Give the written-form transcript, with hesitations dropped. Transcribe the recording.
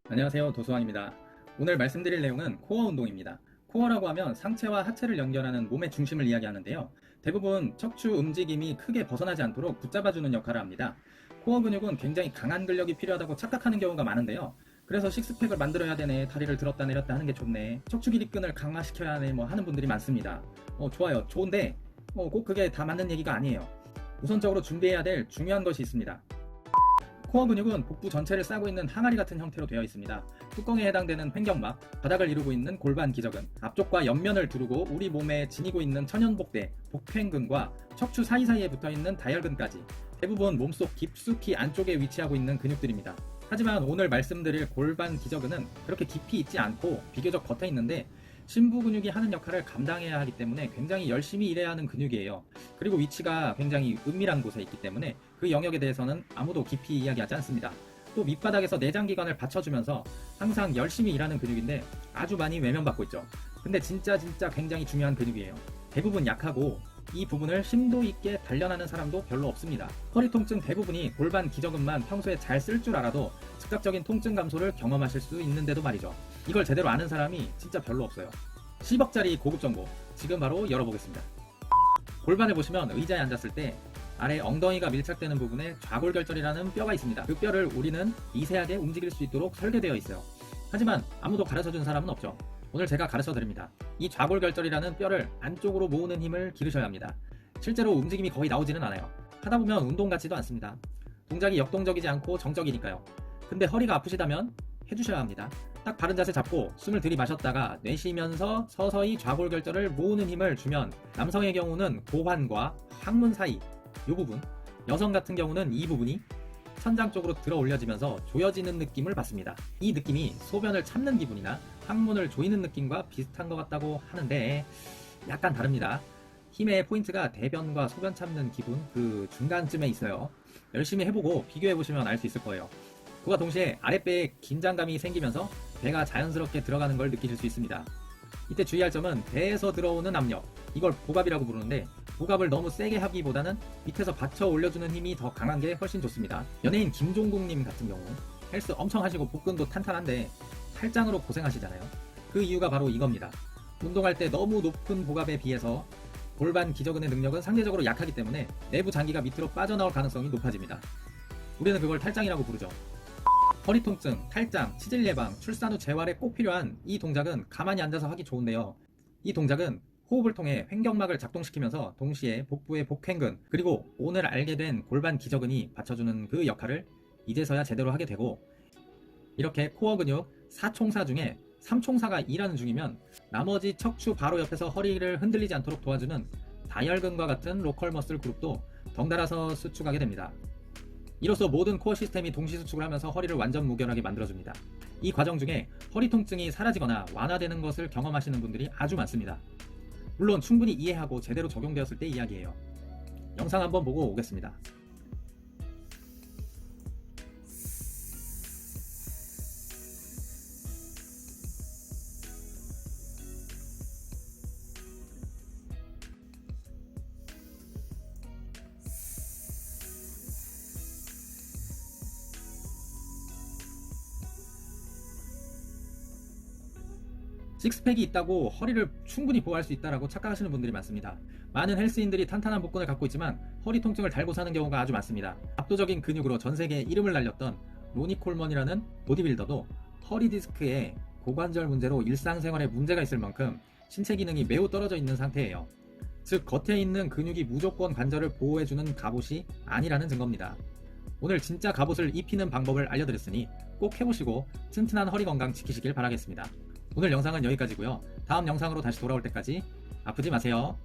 안녕하세요, 도수환입니다. 오늘 말씀드릴 내용은 코어 운동입니다. 코어라고 하면 상체와 하체를 연결하는 몸의 중심을 이야기하는데요. 대부분 척추 움직임이 크게 벗어나지 않도록 붙잡아주는 역할을 합니다. 코어 근육은 굉장히 강한 근력이 필요하다고 착각하는 경우가 많은데요. 그래서 식스팩을 만들어야 되네, 다리를 들었다 내렸다 하는 게 좋네, 척추 기립근을 강화시켜야 하네 하는 분들이 많습니다. 좋아요, 좋은데 꼭 그게 다 맞는 얘기가 아니에요. 우선적으로 준비해야 될 중요한 것이 있습니다. 코어 근육은 복부 전체를 싸고 있는 항아리 같은 형태로 되어 있습니다. 뚜껑에 해당되는 횡격막, 바닥을 이루고 있는 골반 기저근, 앞쪽과 옆면을 두르고 우리 몸에 지니고 있는 천연복대, 복횡근과 척추 사이사이에 붙어있는 다혈근까지 대부분 몸속 깊숙이 안쪽에 위치하고 있는 근육들입니다. 하지만 오늘 말씀드릴 골반 기저근은 그렇게 깊이 있지 않고 비교적 겉에 있는데 심부 근육이 하는 역할을 감당해야 하기 때문에 굉장히 열심히 일해야 하는 근육이에요. 그리고 위치가 굉장히 은밀한 곳에 있기 때문에 그 영역에 대해서는 아무도 깊이 이야기하지 않습니다. 또 밑바닥에서 내장기관을 받쳐주면서 항상 열심히 일하는 근육인데 아주 많이 외면받고 있죠. 근데 진짜 굉장히 중요한 근육이에요. 대부분 약하고 이 부분을 심도 있게 단련하는 사람도 별로 없습니다. 허리 통증 대부분이 골반 기저근만 평소에 잘 쓸 줄 알아도 즉각적인 통증 감소를 경험하실 수 있는데도 말이죠. 이걸 제대로 아는 사람이 진짜 별로 없어요. 10억짜리 고급 정보 지금 바로 열어보겠습니다. 골반을 보시면 의자에 앉았을 때 아래 엉덩이가 밀착되는 부분에 좌골결절이라는 뼈가 있습니다. 그 뼈를 우리는 미세하게 움직일 수 있도록 설계되어 있어요. 하지만 아무도 가르쳐준 사람은 없죠. 오늘 제가 가르쳐 드립니다. 이 좌골결절이라는 뼈를 안쪽으로 모으는 힘을 기르셔야 합니다. 실제로 움직임이 거의 나오지는 않아요. 하다 보면 운동 같지도 않습니다. 동작이 역동적이지 않고 정적이니까요. 근데 허리가 아프시다면 해주셔야 합니다. 딱 바른 자세 잡고 숨을 들이마셨다가 내쉬면서 서서히 좌골결절을 모으는 힘을 주면 남성의 경우는 고환과 항문 사이 이 부분, 여성 같은 경우는 이 부분이 천장 쪽으로 들어 올려지면서 조여지는 느낌을 받습니다. 이 느낌이 소변을 참는 기분이나 항문을 조이는 느낌과 비슷한 것 같다고 하는데 약간 다릅니다. 힘의 포인트가 대변과 소변 참는 기분 그 중간쯤에 있어요. 열심히 해보고 비교해보시면 알 수 있을 거예요. 그와 동시에 아랫배에 긴장감이 생기면서 배가 자연스럽게 들어가는 걸 느끼실 수 있습니다. 이때 주의할 점은 배에서 들어오는 압력, 이걸 복압이라고 부르는데 복압을 너무 세게 하기보다는 밑에서 받쳐 올려주는 힘이 더 강한 게 훨씬 좋습니다. 연예인 김종국님 같은 경우 헬스 엄청 하시고 복근도 탄탄한데 탈장으로 고생하시잖아요. 그 이유가 바로 이겁니다. 운동할 때 너무 높은 복압에 비해서 골반 기저근의 능력은 상대적으로 약하기 때문에 내부 장기가 밑으로 빠져나올 가능성이 높아집니다. 우리는 그걸 탈장이라고 부르죠. 허리 통증, 탈장, 치질 예방, 출산 후 재활에 꼭 필요한 이 동작은 가만히 앉아서 하기 좋은데요. 이 동작은 호흡을 통해 횡격막을 작동시키면서 동시에 복부의 복횡근 그리고 오늘 알게 된 골반 기저근이 받쳐주는 그 역할을 이제서야 제대로 하게 되고 이렇게 코어 근육 4총사 중에 3총사가 일하는 중이면 나머지 척추 바로 옆에서 허리를 흔들리지 않도록 도와주는 다혈근과 같은 로컬 머슬 그룹도 덩달아서 수축하게 됩니다. 이로써 모든 코어 시스템이 동시 수축을 하면서 허리를 완전 무결하게 만들어줍니다. 이 과정 중에 허리 통증이 사라지거나 완화되는 것을 경험하시는 분들이 아주 많습니다. 물론 충분히 이해하고 제대로 적용되었을 때 이야기예요. 영상 한번 보고 오겠습니다. 식스팩이 있다고 허리를 충분히 보호할 수 있다고 착각하시는 분들이 많습니다. 많은 헬스인들이 탄탄한 복근을 갖고 있지만 허리 통증을 달고 사는 경우가 아주 많습니다. 압도적인 근육으로 전 세계에 이름을 날렸던 로니 콜먼이라는 보디빌더도 허리 디스크에 고관절 문제로 일상생활에 문제가 있을 만큼 신체 기능이 매우 떨어져 있는 상태예요. 즉 겉에 있는 근육이 무조건 관절을 보호해주는 갑옷이 아니라는 증거입니다. 오늘 진짜 갑옷을 입히는 방법을 알려드렸으니 꼭 해보시고 튼튼한 허리 건강 지키시길 바라겠습니다. 오늘 영상은 여기까지고요. 다음 영상으로 다시 돌아올 때까지 아프지 마세요.